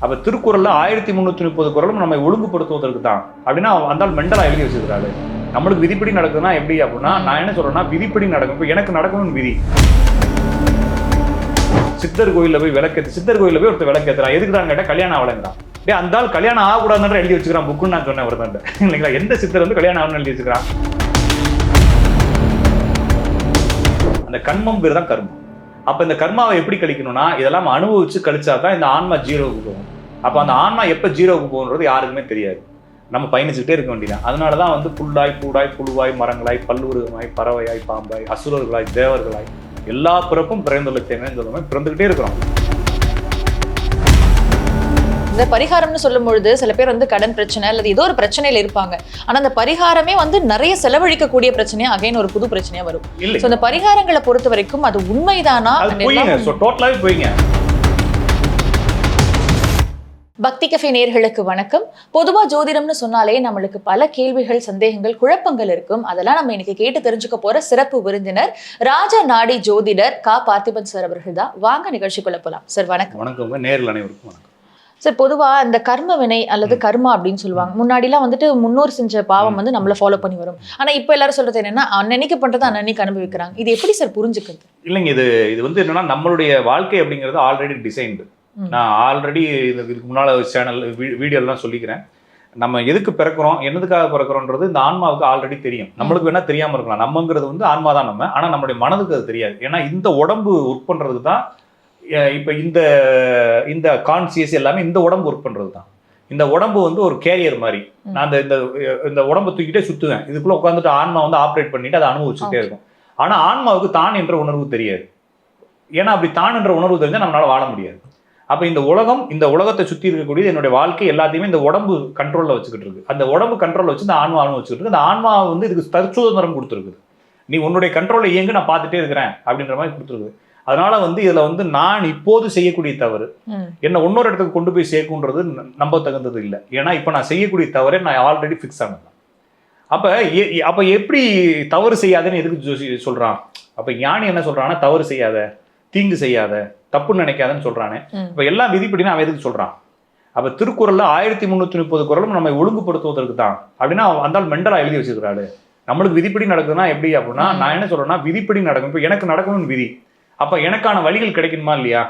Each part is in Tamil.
அப்ப திருக்குறள்ல 1330 குறளும் நம்மை ஒழுங்குபடுத்துவதற்கு தான் அப்படின்னா அந்த மெண்டலா எழுதி வச்சிருக்காரு. நம்மளுக்கு விதிப்படி நடக்குதுன்னா எப்படி அப்படின்னா, நான் என்ன சொல்றேன்னா விதிப்படி நடக்கும். இப்போ எனக்கு நடக்கணும்னு விதி. சித்தர் கோயிலில் போய் விளக்கேற்று, சித்தர் கோயிலில் போய் ஒருத்தர் விளக்கேற்றுறான், எதுக்குறான்னு கேட்டால் கல்யாணம் ஆகலைங்கிறான். டே அந்த ஆள் கல்யாணம் ஆகக்கூடாதுன்ற எழுதி வச்சுக்கிறான் புக்குன்னு நான் சொன்னேன் ஒருத்தன் இல்லைங்களா. எந்த சித்தர் வந்து கல்யாணம் ஆகணும்னு எழுதி வச்சுக்கிறான்? அந்த கர்மம் பேர் தான் கர்மம். அப்போ இந்த கர்மாவை எப்படி கழிக்கணும்னா, இதெல்லாம் அனுபவிச்சு கழிச்சா தான் இந்த ஆன்மா ஜீரோவுக்கு போகும். அப்போ அந்த ஆன்மா எப்போ ஜீரோவுக்கு போகுன்றது யாருக்குமே தெரியாது. நம்ம பயணிச்சுக்கிட்டே இருக்க வேண்டியதான். அதனால தான் வந்து புல்லாய் பூடாய் புழுவாய் மரங்களாய் பல்லுருகமாய் பறவையாய் பாம்பாய் அசுரர்களாய் தேவர்களாய் எல்லா பிறப்பும் பிறந்துள்ள தேவைன்னு சொல்லுவோம், பிறந்துகிட்டே இருக்கிறோம். இந்த பரிகாரம்னு சொல்லும் பொழுது சில பேர் வந்து கடன் பிரச்சனை அல்லது ஏதோ ஒரு பிரச்சனையில இருப்பாங்க. ஆனா அந்த பரிகாரமே வந்து நிறைய செலவழிக்கக்கூடிய பிரச்சனையா அகைன் ஒரு புது பிரச்சனையா வரும். அந்த பரிகாரங்களை பொறுத்த வரைக்கும் அது உண்மைதானா? டோட்டலாவே போய்ங்க. பக்தி கஃபே நேயர்களுக்கு வணக்கம். பொதுவா ஜோதிடம்னு சொன்னாலே நம்மளுக்கு பல கேள்விகள், சந்தேகங்கள், குழப்பங்கள் இருக்கும். அதெல்லாம் நம்ம இன்னைக்கு கேட்டு தெரிஞ்சுக்க போற சிறப்பு விருந்தினர் ராஜா நாடி ஜோதிடர் கா பார்த்திபன் சார் அவர்கள் தான். வாங்க நிகழ்ச்சிக்குள்ள போலாம். சார் வணக்கம். வணக்கம். நேரில் அனைவருக்கும் வணக்கம். சார், பொதுவா இந்த கர்ம வினை அல்லது கர்மா அப்படின்னு சொல்லுவாங்க. முன்னாடிலாம் வந்துட்டு முன்னோர் செஞ்ச பாவம் வந்து நம்மள ஃபாலோ பண்ணி வரும். ஆனா இப்ப எல்லாரும் சொல்றது என்னன்னா, அன்னன்னைக்கு பண்றது அன்னன்னைக்கு அனுபவிக்கிறாங்க. இது எப்படி சார் புரிஞ்சுக்கிறது? இல்லைங்க, இது வந்து என்னன்னா நம்மளுடைய வாழ்க்கை அப்படிங்கிறது ஆல்ரெடி டிசைன்டு. நான் ஆல்ரெடி இதுக்கு முன்னால் சேனல் வீடியோலாம் சொல்லிக்கிறேன். நம்ம எதுக்கு பிறக்கிறோம், என்னதுக்காக பிறக்கிறோன்றது இந்த ஆன்மாவுக்கு ஆல்ரெடி தெரியும். நம்மளுக்கு வேணா தெரியாமல் இருக்கலாம். நம்மங்கிறது வந்து ஆன்மா தான் நம்ம. ஆனால் நம்மளுடைய மனதுக்கு அது தெரியாது. ஏன்னா இந்த உடம்பு ஒர்க் பண்ணுறதுக்கு தான். இப்போ இந்த கான்சியஸ் எல்லாமே இந்த உடம்பு ஒர்க் பண்ணுறது தான். இந்த உடம்பு வந்து ஒரு கேரியர் மாதிரி. நான் இந்த உடம்பை தூக்கிட்டே சுற்றுவேன். இதுக்குள்ளே உட்காந்துட்டு ஆன்மா வந்து ஆப்ரேட் பண்ணிட்டு அதை அனுபவிச்சுட்டே இருக்கும். ஆனால் ஆன்மாவுக்கு தான் என்ற உணர்வு தெரியாது. ஏன்னா அப்படி தான் என்ற உணர்வு தெரிஞ்சால் நம்மளால வாழ முடியாது. அப்போ இந்த உலகத்தை சுற்றி இருக்கக்கூடியது என்னுடைய வாழ்க்கை எல்லாத்தையுமே இந்த உடம்பு கண்ட்ரோலில் வச்சுக்கிட்டு இருக்கு. அந்த உடம்பு கண்ட்ரோலில் வச்சு இந்த ஆன்மா வச்சுக்கிட்டு இருக்கு. அந்த ஆன்மா வந்து இதுக்கு தற்சுதந்திரம் கொடுத்துருக்குது. நீ உன்னுடைய கண்ட்ரோலில் இயங்கு, நான் பார்த்துட்டே இருக்கிறேன் அப்படின்ற மாதிரி கொடுத்துருக்குது. அதனால வந்து இதுல வந்து நான் இப்போது செய்யக்கூடிய தவறு என்ன இன்னொரு இடத்துக்கு கொண்டு போய் சேர்க்குன்றது நம்ப தகுந்தது இல்லை. ஏன்னா இப்போ நான் செய்யக்கூடிய தவறை நான் ஆல்ரெடி ஃபிக்ஸ் ஆனது. அப்போ எப்படி தவறு செய்யாதேன்னு எதுக்கு சொல்றான்? அப்போ ஞானி என்ன சொல்றான்னா, தவறு செய்யாத, தீங்கு செய்யாத, தப்பு நினைக்காதன்னு சொல்றானே. இப்போ எல்லாம் விதிப்படினா அவன் எதுக்கு சொல்றான்? அப்போ திருக்குறள்ல 1330 குறளும் நம்மை ஒழுங்குபடுத்துவதற்கு தான் அப்படின்னா அந்த மெண்டலா எழுதி வச்சிருக்காரு. நம்மளுக்கு விதிப்படி நடக்குதுன்னா எப்படி அப்படின்னா, நான் என்ன சொல்றேன்னா விதிப்படி நடக்கும். இப்போ எனக்கு நடக்கணும்னு விதி. அப்போ எனக்கான வழிகள் கிடைக்கணுமா இல்லையா?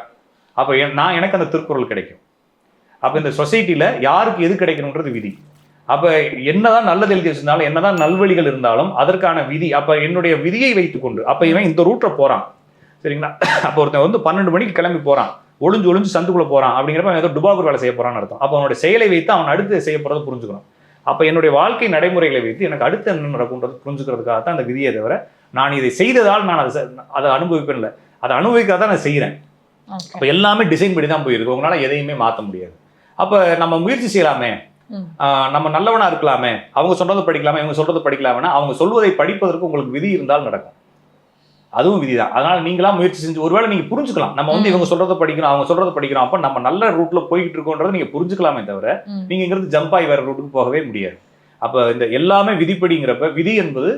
அப்போ எனக்கு அந்த திருக்குறள் கிடைக்கும். அப்போ இந்த சொசைட்டியில் யாருக்கு எது கிடைக்கணுன்றது விதி. அப்போ என்னதான் நல்லது எழுதி வச்சிருந்தாலும், என்னதான் நல்வழிகள் இருந்தாலும் அதற்கான விதி. அப்போ என்னுடைய விதியை வைத்துக்கொண்டு அப்போ இவன் இந்த ரூட்டில் போகிறான், சரிங்களா? அப்போ ஒருத்தன் வந்து 12 மணிக்கு கிளம்பி போகிறான், ஒளிஞ்சு சந்துக்குள்ளே போகிறான் அப்படிங்கிறப்ப அவன் ஏதோ டுபாக்கூர் வேலை செய்ய போகிறான்னு அர்த்தம். அப்போ அவனுடைய செயலை வைத்து அவன் அடுத்து செய்ய போகிறத புரிஞ்சுக்கணும். அப்போ என்னுடைய வாழ்க்கை நடைமுறைகளை வைத்து எனக்கு அடுத்து என்ன நடக்கும்ன்றது புரிஞ்சுக்கிறதுக்காக தான் அந்த விதியை தவிர, நான் இதை செய்ததால் நான் அதை அனுபவிப்பேன் இல்லை, அதை அனுபவிக்காக தான் நான் செய்கிறேன். அப்போ எல்லாமே டிசைன் படி தான் போயிருக்கு. உங்களால் எதையுமே மாற்ற முடியாது. அப்போ நம்ம முயற்சி செய்யலாமே, நம்ம நல்லவனா இருக்கலாமே, அவங்க சொல்றதை படிக்கலாமே, இவங்க சொல்றதை படிக்கலாமே. அவங்க சொல்வதை படிப்பதற்கு உங்களுக்கு விதி இருந்தால் நடக்கும். அதுவும் விதிதான். அதனால நீங்களா முயற்சி செஞ்சு ஒருவேளை நீங்க புரிஞ்சுக்கலாம், நம்ம வந்து இவங்க சொல்றதை படிக்கிறோம், அவங்க சொல்றதை படிக்கிறோம், அப்ப நம்ம நல்ல ரூட்ல போயிட்டு இருக்கோன்றதை நீங்க புரிஞ்சுக்கலாமே தவிர நீங்க இங்கிருந்து ஜம்ப் ஆகி வேற ரூட்டுக்கு போகவே முடியாது. அப்ப இந்த எல்லாமே விதிப்படிங்கிறப்ப, விதி என்பது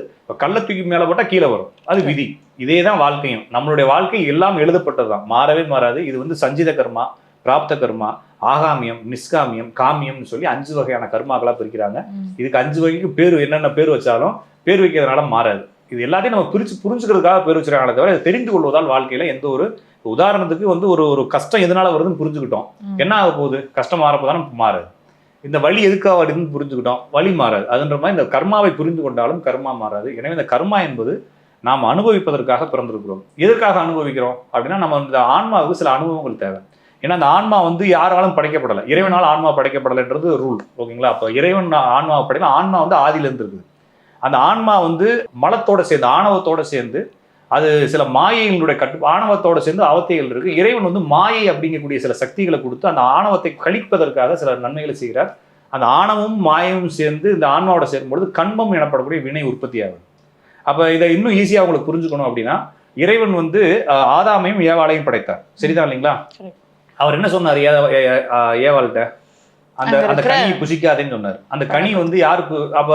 கள்ளத்துக்கு மேல போட்டா கீழே வரும், அது விதி. இதே தான் வாழ்க்கையும். நம்மளுடைய வாழ்க்கை எல்லாம் எழுதப்பட்டதுதான், மாறவே மாறாது. இது வந்து சஞ்சித கர்மா, பிராப்த கர்மா, ஆகாமியம், நிஷ்காமியம், காமியம்னு சொல்லி 5 வகையான கர்மாக்களா பிரிக்கிறாங்க. இதுக்கு 5 வகைக்கு பேர் என்னென்ன பேர் வச்சாலும் பேர் வைக்கிறதுனால மாறாது. இது எல்லாத்தையும் நம்ம புரிஞ்சுக்கிறதுக்காக பேர் வச்சிருக்காங்களே தவிர, இதை தெரிந்து கொள்வதால் வாழ்க்கையில எந்த ஒரு உதாரணத்துக்கு வந்து ஒரு கஷ்டம் எதனால வருதுன்னு புரிஞ்சுக்கிட்டோம், என்ன ஆக போகுது, கஷ்டம் மாறப்போதானே மாறாது. இந்த வழி எதுக்காக வருதுன்னு புரிஞ்சுக்கிட்டோம், வழி மாறாது. அதுன்ற மாதிரி இந்த கர்மாவை புரிந்து கொண்டாலும் கர்மா மாறாது. எனவே இந்த கர்மா என்பது நாம் அனுபவிப்பதற்காக பிறந்திருக்கிறோம். எதற்காக அனுபவிக்கிறோம் அப்படின்னா, நம்ம இந்த ஆன்மாவுக்கு சில அனுபவங்கள் தேவை. ஏன்னா அந்த ஆன்மா வந்து யாராலும் படைக்கப்படலை, இறைவனால் ஆன்மா படைக்கப்படலைன்றது ரூல், ஓகேங்களா? அப்போ இறைவன் ஆன்மாவை படைக்கல. ஆன்மா வந்து ஆதியிலேருந்து இருக்குது. அந்த ஆன்மா வந்து மலத்தோட சேர்ந்து, ஆணவத்தோட சேர்ந்து, அது சில மாயைகளுடைய ஆணவத்தோட சேர்ந்து அவத்தைகள் இருக்கு. இறைவன் வந்து மாயை அப்படிங்கக்கூடிய சில சக்திகளை கொடுத்து அந்த ஆணவத்தை கழிப்பதற்காக சில நன்மைகளை செய்கிறார். அந்த ஆணவமும் மாயமும் சேர்ந்து இந்த ஆன்மாவோட சேரும்பொழுது கண்மம் எனப்படக்கூடிய வினை உற்பத்தி ஆகுது. அப்போ இதை இன்னும் ஈஸியாக அவங்களுக்கு புரிஞ்சுக்கணும் அப்படின்னா, இறைவன் வந்து ஆதாமையும் ஏவாளையும் படைத்தார், சரிதான் இல்லைங்களா? அவர் என்ன சொன்னார் ஏவாள்கிட்ட? அந்த கனியை புசிக்காதேன்னு சொன்னார். அந்த கனி வந்து யாருக்கு? அப்ப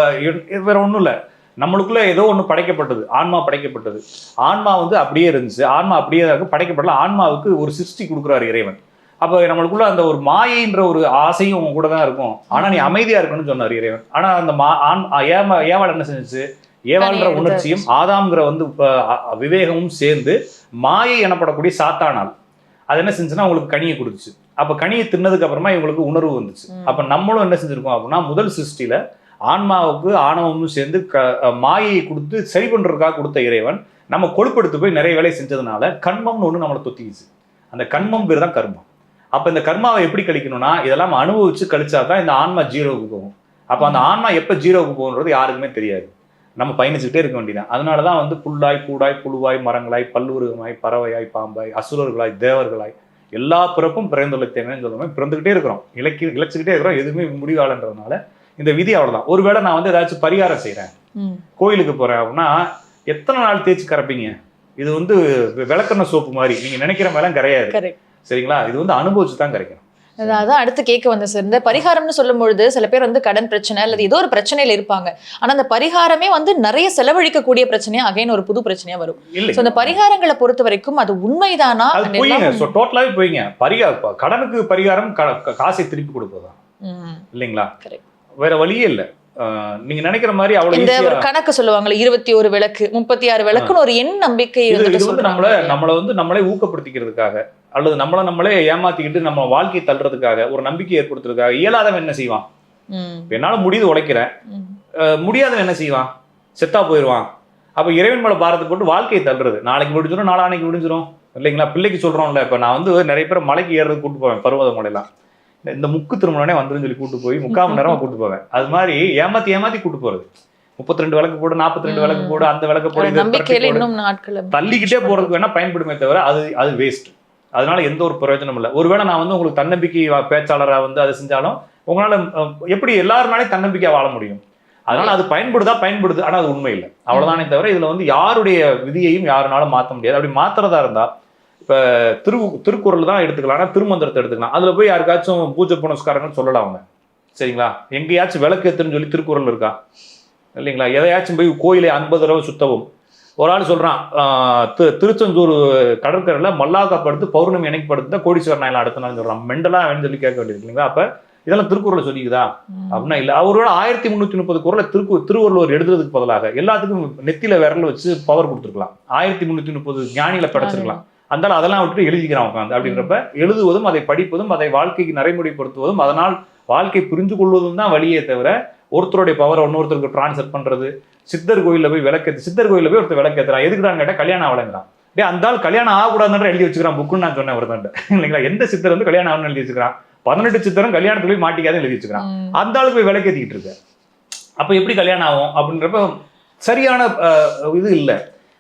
வேற ஒன்றும் இல்லை, நம்மளுக்குள்ள ஏதோ ஒன்று படைக்கப்பட்டது, ஆன்மா படைக்கப்பட்டது. ஆன்மா வந்து அப்படியே இருந்துச்சு, ஆன்மா அப்படியே படைக்கப்படல. ஆன்மாவுக்கு ஒரு சிருஷ்டி கொடுக்குறாரு இறைவன். அப்போ நம்மளுக்குள்ள அந்த ஒரு மாயைன்ற ஒரு ஆசையும் உங்க கூட தான் இருக்கும். ஆனா நீ அமைதியா இருக்கணும்னு சொன்னார் இறைவன். ஆனா அந்த ஏவாள் என்ன செஞ்சுச்சு? ஏவாள்ன்ற உணர்ச்சியும் ஆதாம்ங்கிற வந்து விவேகமும் சேர்ந்து மாயை எனப்படக்கூடிய சாத்தானால் அது என்ன செஞ்சுன்னா உங்களுக்கு கனியை கொடுத்துச்சு. அப்ப கனியை தின்னதுக்கு அப்புறமா இவங்களுக்கு உணர்வு வந்துச்சு. அப்ப நம்மளும் என்ன செஞ்சிருக்கோம் அப்படின்னா, முதல் சிருஷ்டியில ஆன்மாவுக்கு ஆணவமும் சேர்ந்து மாயையை கொடுத்து சரி பண்றதுக்காக கொடுத்த இறைவன் நம்ம கொழுப்படுத்து போய் நிறைய வேலையை செஞ்சதுனால கண்மம்னு ஒண்ணு நம்மளை தொத்திக்கிச்சு. அந்த கண்மம் பேர் தான் கர்மம். அப்ப இந்த கர்மாவை எப்படி கழிக்கணும்னா, இதெல்லாம் அனுபவிச்சு கழிச்சாதான் இந்த ஆன்மா ஜீரோவுக்கு போகும். அப்ப அந்த ஆன்மா எப்ப ஜீரோவுக்கு போகுன்றது யாருக்குமே தெரியாது. நம்ம பயணிச்சுக்கிட்டே இருக்க வேண்டியதான். அதனாலதான் வந்து புல்லாய் கூடாய் புழுவாய் மரங்களாய் பல்லுருகமாய் பறவையாய் பாம்பாய் அசுரர்களாய் தேவர்களாய் எல்லா பிறப்பும் பிறந்துள்ள தேவைன்னு சொல்லுவோம். பிறந்துகிட்டே இருக்கிறோம், இழைச்சுக்கிட்டே இருக்கிறோம். எதுவுமே முடிவாளன்றதுனால இந்த விதி அவ்வளவுதான். ஒருவேளை நான் வந்து ஏதாச்சும் பரிகாரம் செய்யறேன், கோயிலுக்கு போறேன் அப்படின்னா எத்தனை நாள் தேய்ச்சி கரைப்பீங்க? இது வந்து விளக்கெண்ண சோப்பு மாதிரி, நீங்க நினைக்கிற மேலாம் கரையாது. சரிங்களா? இது வந்து அனுபவிச்சு தான் கரைக்கணும். அதான் அடுத்து கேட்க வந்த சார், இந்த பரிகாரம்னு சொல்லும் பொழுது சில பேர் வந்து கடன் பிரச்சனை அல்லது ஏதோ ஒரு பிரச்சனையில இருப்பாங்க. ஆனா அந்த பரிகாரமே வந்து நிறைய செலவழிக்கக்கூடிய பிரச்சனையா அகைன் ஒரு புது பிரச்சனையா வரும். அந்த பரிகாரங்களை பொறுத்த வரைக்கும் அது உண்மைதானா? டோட்டலாவே போய்ங்க. கடனுக்கு பரிகாரம் காசை திருப்பி கொடுப்பதுதான் இல்லைங்களா? வேற வழியே இல்லை. நீங்க நினைக்கிற மாதிரி அவ்வளவு இந்த ஒரு கணக்கு சொல்லுவாங்கல்ல, 21 விளக்கு 36 விளக்குன்னு ஒரு எண் நம்பிக்கை. இது வந்து நம்மளை வந்து நம்மளே ஊக்கப்படுத்திக்கிறதுக்காக அல்லது நம்மளே ஏமாத்திக்கிட்டு நம்ம வாழ்க்கையை தள்ளுறதுக்காக ஒரு நம்பிக்கை ஏற்படுத்துறதுக்காக இயலாதவன் என்ன செய்வான்? என்னால முடியுது உழைக்கிறேன், முடியாதவன் என்ன செய்வான்? செத்தா போயிடுவான். அப்ப இறைவன் மேல பாரத்தை போட்டு வாழ்க்கையை தள்ளுறது. நாளைக்கு முடிஞ்சிடும், நாளானைக்கு முடிஞ்சிடும் இல்லைங்களா? பிள்ளைக்கு சொல்றோம்ல, இப்ப நான் வந்து நிறைய பேர் மலைக்கு ஏறுறது கூட்டு போவேன். பருவத மலையெல்லாம் இந்த முக்கு திருமணனே வந்துருன்னு சொல்லி கூட்டு போய் 3/4 மணி நேரமா கூட்டு போவேன். அது மாதிரி ஏமாத்தி கூட்டு போறது. 32 விளக்கு போடு, 42 விளக்கு போடு, அந்த விளக்கு போடு, தள்ளிக்கிட்டே போறதுக்கு வேணா பயன்படுமே தவிர அது வேஸ்ட். அதனால எந்த ஒரு பிரயோஜனம் இல்லை. ஒருவேளை நான் வந்து உங்களுக்கு தன்னம்பிக்கை பேச்சாளராக வந்து அதை செஞ்சாலும் உங்களால எப்படி எல்லாருனாலையும் தன்னம்பிக்கையா வாழ முடியும்? அதனால அது பயன்படுது. ஆனா அது உண்மை இல்லை, அவ்வளவுதானே தவிர இதுல வந்து யாருடைய விதியையும் யாருனாலும் மாற்ற முடியாது. அப்படி மாத்துறதா இருந்தா இப்ப திருக்குறள் தான் எடுத்துக்கலாம், ஆனா திருமந்திரத்தை எடுத்துக்கலாம். அதுல போய் யாருக்காச்சும் பூஜை புனஸ்காரங்கள் சொல்லலாம் அவங்க. சரிங்களா? எங்கேயாச்சும் விளக்கு ஏத்துன்னு சொல்லி திருக்குறள் இருக்கா? இல்லைங்களா? எதையாச்சும் போய் கோயிலை 50 தடவை சுத்தவும். ஒரு ஆள் சொல்றான், திருச்செந்தூர் கடற்கரையில மல்லாக்கப்படுத்து பௌர்ணமி எனக்கு படுத்து கோடீஸ்வரன் நாயெல்லாம் அடுத்த நாள் சொல்றான். மெண்டலா வேணும்னு சொல்லி கேட்க வேண்டியது இல்லைங்களா? அப்ப இதெல்லாம் திருக்குறளை சொல்லிக்குதா அப்படின்னா இல்ல. அவரோட 1330 குறளை திருவள்ளுவர் எழுதுறதுக்கு பதிலாக எல்லாத்துக்கும் நெத்தியில விரல் வச்சு பவர் கொடுத்துருக்கலாம். 1330 ஞானிகளை படைச்சிருக்கலாம். அதனால அதெல்லாம் விட்டு எழுதிக்கிறான் உட்காந்து. அப்படின்றப்ப எழுதுவதும் அதை படிப்பதும் அதை வாழ்க்கைக்கு நடைமுறைப்படுத்துவதும் அதனால் வாழ்க்கை புரிந்து கொள்வதும் தான் வழியே தவிர ஒருத்தருடைய பவரை இன்னொருத்தருக்கு டிரான்ஸ்ஃபர் பண்றது. சித்தர் கோயிலில் போய் விளக்கேற்று, சித்தர் கோயிலில் போய் ஒருத்தர் விளக்கேற்றுறான். எதுக்குறான்னு கேட்டால் கல்யாணம் ஆகலைங்கிறான். அந்த ஆள் கல்யாணம் ஆகக்கூடாதுன்ற எழுதி வச்சுக்கிறான் புக்குன்னு நான் சொன்னேன் ஒருத்தன் இல்லைங்களா? எந்த சித்தர் வந்து கல்யாணம் ஆகணும்னு எழுதி வச்சுக்கிறான்? 18 சித்தரும் கல்யாணத்துல போய் மாட்டிக்காதுன்னு எழுதி வச்சுக்கிறான். அந்த ஆளுக்கு போய் விளக்கேற்றிக்கிட்டு இருக்கு. அப்ப எப்படி கல்யாணம் ஆகும் அப்படின்றப்ப சரியான இது இல்லை.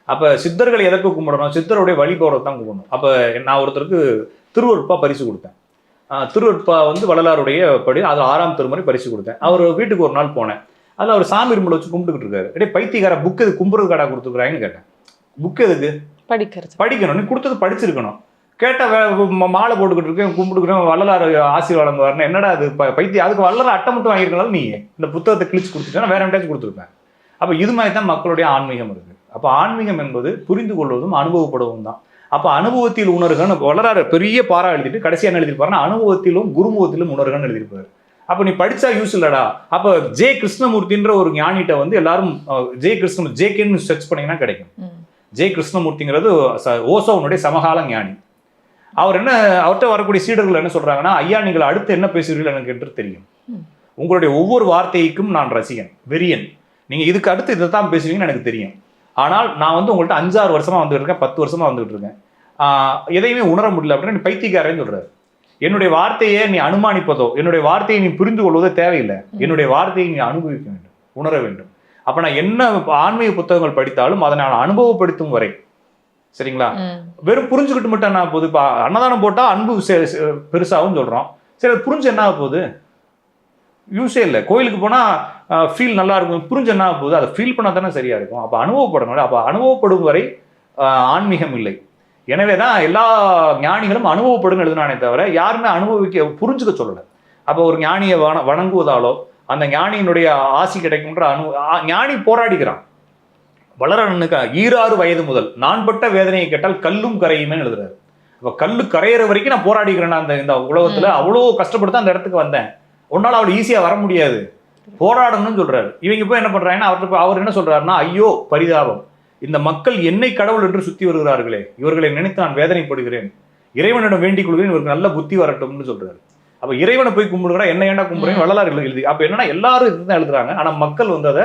அப்ப சித்தர்களை எதற்கு கும்பிடணும்? சித்தருடைய வழிபாடு தான் கும்பிடணும். அப்ப நான் ஒருத்தருக்கு திருவருட்பா பரிசு கொடுத்தேன். திருவருட்பா வந்து வள்ளலாருடைய படி அது 6ஆம் திருமுறை பரிசு கொடுத்தேன். அவர் வீட்டுக்கு ஒரு நாள் போனேன். அதில் அவர் சாமி ரூமில் வச்சு கும்பிட்டுக்கிட்டு இருக்காரு. அப்படியே பைத்தியக்கார புக்கு எது கும்புறது கடா கொடுத்துருக்குறாங்கன்னு கேட்டேன். புக்கு எதுக்கு? படிக்கணும். நீ கொடுத்தது படிச்சிருக்கணும். கேட்டால் மாலை போட்டுக்கிட்டு இருக்கேன், கும்பிட்டுக்கிறேன், வள்ளலார் ஆசீர்வாதம் வரணும். என்னடா அது பைத்தியம்? அதுக்கு வள்ளலார் அட்டை மட்டும் வாங்கியிருக்கனால நீ இந்த புத்தகத்தை கிழிச்சு கொடுத்துட்டா வேற என்கிட்ட கொடுத்துருப்பேன். அப்போ இது மாதிரி தான் மக்களுடைய ஆன்மீகம் இருக்குது. அப்போ ஆன்மீகம் என்பது புரிந்து கொள்வதும் அனுபவப்படுவதும் தான். அப்போ அனுபவத்தில் உணர்கன்னு வள்ளலார் பெரிய பாரா எழுதிட்டு கடைசியாக என்ன எழுதியிருப்பாருன்னா அனுபவத்திலும் குருமுகத்திலும் உணர்கன்னு எழுதியிருப்பாரு. அப்போ நீ படிச்சா யூஸ் இல்லடா. அப்போ ஜே கிருஷ்ணமூர்த்தின்ற ஒரு ஞானிகிட்ட வந்து எல்லாரும் ஜேகேன்னு சர்ச் பண்ணீங்கன்னா கிடைக்கும். ஜே கிருஷ்ணமூர்த்திங்கிறது ஓசோனுடைய சமகால ஞானி. அவர்கிட்ட வரக்கூடிய சீடர்கள் என்ன சொல்றாங்கன்னா, ஐயா நீங்கள் அடுத்து என்ன பேசுவீர்கள் எனக்கு என்று தெரியும். உங்களுடைய ஒவ்வொரு வார்த்தைக்கும் நான் ரசிகன், வெறியன். நீங்க இதுக்கு அடுத்து இதை தான் பேசுவீங்கன்னு எனக்கு தெரியும். ஆனால் நான் வந்து உங்கள்கிட்ட 5-6 வருஷமா வந்துட்டு இருக்கேன், 10 வருஷமா வந்துட்டு இருக்கேன், எதையுமே உணர முடியல அப்படின்னு பைத்தியக்காரன்னு சொல்றாரு. என்னுடைய வார்த்தையை நீ அனுமானிப்பதோ என்னுடைய வார்த்தையை நீ புரிந்து கொள்வதோ தேவையில்லை. என்னுடைய வார்த்தையை நீ அனுபவிக்க வேண்டும், உணர வேண்டும். அப்ப நான் என்ன ஆன்மீக புத்தகங்கள் படித்தாலும் அதை நான் அனுபவப்படுத்தும் வரை, சரிங்களா? வெறும் புரிஞ்சுக்கிட்டு மட்டும் என்ன போகுது? இப்போ அன்னதானம் போட்டா அன்பு பெருசாகும் சொல்றோம். சரி, அது புரிஞ்சு என்ன போகுது? யூஸே இல்லை. கோயிலுக்கு போனா ஃபீல் நல்லா இருக்கும், புரிஞ்சு என்ன போகுது? அதை ஃபீல் பண்ணா தானே சரியா இருக்கும். அப்போ அனுபவப்படணும். அப்போ அனுபவப்படும் வரை ஆன்மீகம் இல்லை. எனவே தான் எல்லா ஞானிகளும் அனுபவப்படுன்னு எழுதினானே தவிர யாருமே புரிஞ்சுக்க சொல்லலை. அப்போ ஒரு ஞானியை வணங்குவதாலோ அந்த ஞானியினுடைய ஆசி கிடைக்கும்ன்ற ஞானி போராடிக்கிறான். வளரனுக்கு 26 வயது முதல் நான் பட்ட வேதனையை கேட்டால் கல்லும் கரையுமே எழுதுறாரு. இப்போ கல்லு கரையிற வரைக்கும் நான் போராடிக்கிறேன் அந்த இந்த உலகத்துல அவ்வளோ கஷ்டப்பட்டு அந்த இடத்துக்கு வந்தேன். உன்னால அவள் ஈஸியா வர முடியாது, போராடணும்னு சொல்றாரு. இவங்க போய் என்ன பண்றாங்கன்னா அவர் என்ன சொல்றாருன்னா, ஐயோ பரிதாபம், இந்த மக்கள் என்னை கடவுள் என்று சுத்தி வருகிறார்களே, இவர்களை நினைத்து நான் வேதனைப்படுகிறேன், இறைவனிடம் வேண்டிக் கொள்கிறேன், இவருக்கு நல்ல புத்தி வரட்டும்னு சொல்றாரு. அப்ப இறைவனை போய் கும்பிடுறா, என்ன ஏண்டா கும்பிடுறேன் வரலாறு எழுதி. அப்ப என்னன்னா எல்லாரும் இதுதான் எழுதுறாங்க, ஆனா மக்கள் வந்து அதை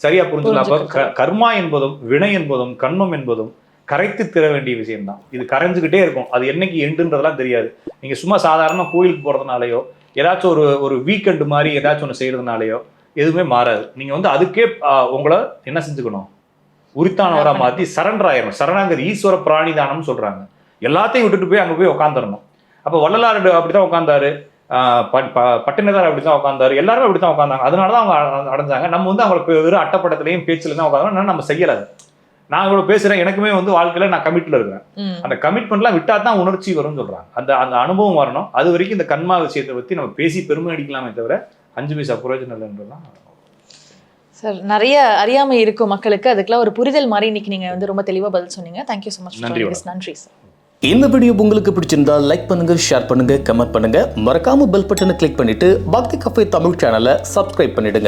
சரியா புரிஞ்சுக்கலாம். அப்ப கர்மா என்பதும் வினை என்பதும் கர்மம் என்பதும் கரைத்து தர வேண்டிய விஷயம்தான். இது கரைஞ்சுக்கிட்டே இருக்கும், அது என்னைக்கு எண்டுன்றதெல்லாம் தெரியாது. நீங்க சும்மா சாதாரண கோயிலுக்கு போறதுனாலயோ ஏதாச்சும் ஒரு வீக்கெண்டு மாதிரி ஏதாச்சும் ஒன்று செய்யறதுனாலயோ எதுவுமே மாறாது. நீங்க வந்து அதுக்கே உங்களை என்ன செஞ்சுக்கணும், உரித்தானவரா மாத்தி சரண்டர் ஆயிரும். சரணாகதி ஈஸ்வர பிராணிதானம்னு சொல்றாங்க. எல்லாத்தையும் விட்டுட்டு போய் அங்க போய் உட்காந்துடணும். அப்ப வள்ளலார் அப்படிதான் உட்காந்தாரு, பட்டினதார் அப்படிதான் உட்காந்தாரு, எல்லாருமே அப்படித்தான் உட்காந்தாங்க. அதனாலதான் அவங்க அடைஞ்சாங்க. நம்ம வந்து அவங்களுக்கு வெறும் அட்டப்படத்திலையும் பேச்சுல தான் உட்காந்து நம்ம செய்யல. நான் இவ்வளவு பேசுறேன், எனக்குமே வந்து வாழ்க்கையில நான் கமிட்ல இருக்கிறேன். அந்த கமிட்மெண்ட்லாம் விட்டா தான் உணர்ச்சி வரும்னு சொல்றாங்க. அந்த அந்த அனுபவம் வரணும். அது வரைக்கும் இந்த கண்மா விஷயத்தை பத்தி நம்ம பேசி பெருமை அடிக்கலாமே தவிர 5 பைசா பிரயோஜனம் இல்லைன்றதுதான். சார், நிறைய அறியாமை இருக்கும் மக்களுக்கு, அதுக்கெல்லாம் ஒரு புரிதல் மாதிரி இன்னைக்கு நீங்க வந்து ரொம்ப தெளிவா பதில் சொன்னீங்க. Thank you so much. நன்றி சார். இந்த வீடியோ உங்களுக்கு பிடிச்சிருந்தா லைக் பண்ணுங்க, ஷேர் பண்ணுங்க, கமெண்ட் பண்ணுங்க. மறக்காம பெல் பட்டனை கிளிக் பண்ணிட்டு பக்தி கஃபே தமிழ் சேனலை சப்ஸ்கிரைப் பண்ணிடுங்க.